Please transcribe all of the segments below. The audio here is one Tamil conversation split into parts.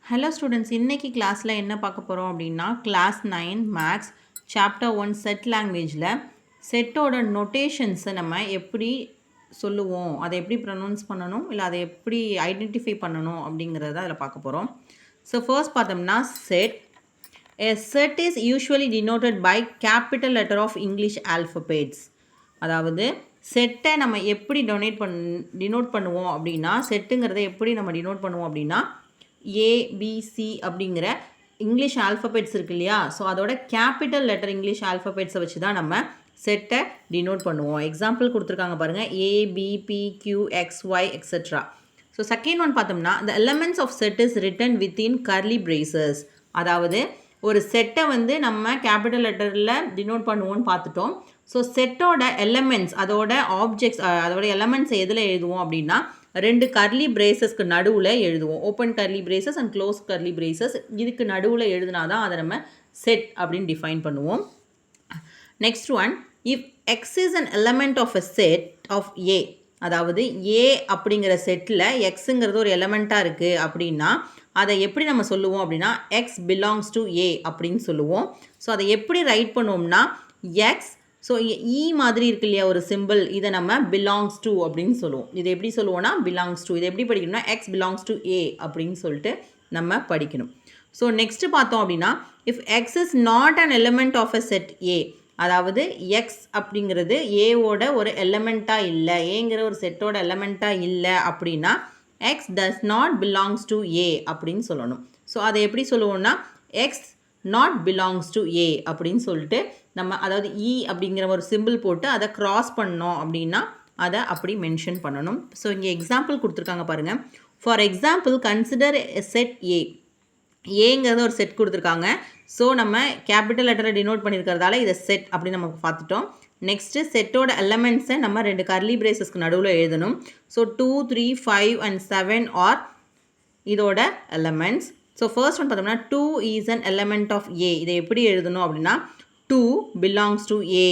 ஹலோ ஸ்டூடெண்ட்ஸ், இன்றைக்கி கிளாஸில் என்ன பார்க்க போகிறோம் அப்படின்னா கிளாஸ் 9 மேக்ஸ் சாப்டர் 1 செட் லாங்குவேஜில் செட்டோட நொட்டேஷன்ஸை நம்ம எப்படி சொல்லுவோம், அதை எப்படி ப்ரொனவுன்ஸ் பண்ணணும், இல்லை அதை எப்படி ஐடென்டிஃபை பண்ணணும் அப்படிங்கிறத அதில் பார்க்க போகிறோம். ஸோ ஃபர்ஸ்ட் பார்த்தோம்னா set. A set is usually denoted by capital letter of English alphabets. அதாவது செட்டை நம்ம எப்படி டினோட் பண்ணுவோம் அப்படின்னா, செட்டுங்கிறத எப்படி நம்ம டினோட் பண்ணுவோம் அப்படின்னா ஏபிசி அப்படிங்கிற இங்கிலீஷ் ஆல்ஃபபெட்ஸ் இருக்கு இல்லையா, ஸோ அதோட கேபிட்டல் லெட்டர் இங்கிலீஷ் ஆல்ஃபபெட்ஸை வச்சு தான் நம்ம செட்டை டினோட் பண்ணுவோம். எக்ஸாம்பிள் கொடுத்துருக்காங்க பாருங்கள், ABPQXY etcetera. So second one பார்த்தோம்னா the elements of set is written within curly braces. அதாவது ஒரு செட்டை வந்து நம்ம கேபிட்டல் லெட்டரில் டினோட் பண்ணுவோம்னு பார்த்துட்டோம். ஸோ செட்டோட எலமெண்ட்ஸ், அதோட ஆப்ஜெக்ட்ஸ், அதோட எலமெண்ட்ஸ் எதில் எழுதுவோம் அப்படின்னா ரெண்டு கர்லி பிரேசஸ்க்கு நடுவில் எழுதுவோம். Open curly braces and close curly braces, இதுக்கு நடுவில் எழுதுனா தான் அதை நம்ம செட் அப்படின்னு டிஃபைன் பண்ணுவோம். Next one, if X is an element of a set of A, அதாவது ஏ அப்படிங்கிற செட்டில் எக்ஸுங்கிறது ஒரு எலமெண்ட்டாக இருக்குது அப்படின்னா அதை எப்படி நம்ம சொல்லுவோம் அப்படின்னா எக்ஸ் பிலாங்ஸ் டு ஏ அப்படின்னு சொல்லுவோம். ஸோ அதை எப்படி ரைட் பண்ணுவோம்னா எக்ஸ், ஸோ இ மாதிரி இருக்கு இல்லையா ஒரு சிம்பிள், இதை நம்ம பிலாங்ஸ் டு அப்படின்னு சொல்லுவோம். இதை எப்படி சொல்லுவோம்னா பிலாங்ஸ் டு. இதை எப்படி படிக்கணும்னா எக்ஸ் பிலாங்ஸ் டு ஏ அப்படின்னு சொல்லிட்டு நம்ம படிக்கணும். ஸோ நெக்ஸ்ட்டு பார்த்தோம் அப்படின்னா if X is not an element of a set A, அதாவது எக்ஸ் அப்படிங்கிறது ஏவோட ஒரு எலமெண்ட்டாக இல்லை, ஏங்கிற ஒரு செட்டோட எலமெண்ட்டாக இல்லை அப்படின்னா X does not belongs to A அப்படின்னு சொல்லணும். ஸோ அதை எப்படி சொல்லுவோம்னா X not belongs to A அப்படின்னு சொல்லிட்டு நம்ம, அதாவது இ அப்படிங்கிற ஒரு சிம்பிள் போட்டு அதை க்ராஸ் பண்ணோம் அப்படின்னா அதை அப்படி மென்ஷன் பண்ணணும். ஸோ இங்கே எக்ஸாம்பிள் கொடுத்துருக்காங்க பாருங்கள். For example consider set A. ஏங்கிறத ஒரு செட் கொடுத்துருக்காங்க. ஸோ நம்ம கேபிட்டல் லெட்டரை டினோட் பண்ணியிருக்கிறதால இதை செட் அப்படின்னு நம்ம பார்த்துட்டோம். நெக்ஸ்ட்டு செட்டோட எலமெண்ட்ஸை நம்ம ரெண்டு கர்லி பிரேசஸ்க்கு நடுவில் எழுதணும். ஸோ 2, 3, 5 and 7 ஆர் இதோட எலமெண்ட்ஸ். ஸோ ஃபர்ஸ்ட் ஒன் பார்த்தோம்னா 2 is an element of A. இதை எப்படி எழுதணும் அப்படின்னா 2 belongs to A.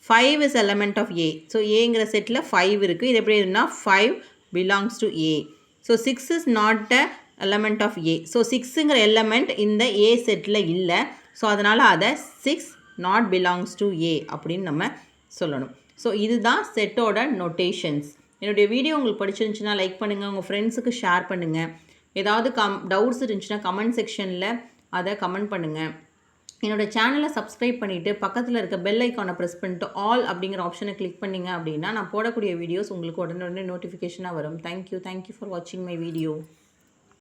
5 is element of A. So ஏங்கிற செட்டில் 5 இருக்குது. இது எப்படி எழுதுனா 5 belongs to A. So 6 is not a element of A. So 6ங்கிற எலமெண்ட் இந்த A செட்டில் இல்லை. ஸோ அதனால் அதை 6 not belongs to A அப்படின்னு நம்ம சொல்லணும். ஸோ இதுதான் செட்டோட நோட்டேஷன்ஸ். என்னுடைய வீடியோ உங்களுக்கு பிடிச்சிருந்துச்சுன்னா லைக் பண்ணுங்கள், உங்கள் ஃப்ரெண்ட்ஸுக்கு ஷேர் பண்ணுங்கள். ஏதாவது டவுட்ஸ் இருந்துச்சுன்னா கமெண்ட் செக்ஷனில் அதை கமெண்ட் பண்ணுங்கள். என்னோடய சேனலை சப்ஸ்கிரைப் பண்ணிவிட்டு பக்கத்தில் இருக்க பெல் ஐக்கானை ப்ரெஸ் பண்ணிட்டு ஆல் அப்படிங்கிற ஆப்ஷனை கிளிக் பண்ணிங்க அப்படின்னா நான் போடக்கூடிய வீடியோஸ் உங்களுக்கு உடனே நோட்டிஃபிகேஷனாக வரும். தேங்க்யூ ஃபார் வாட்சிங் மை வீடியோ.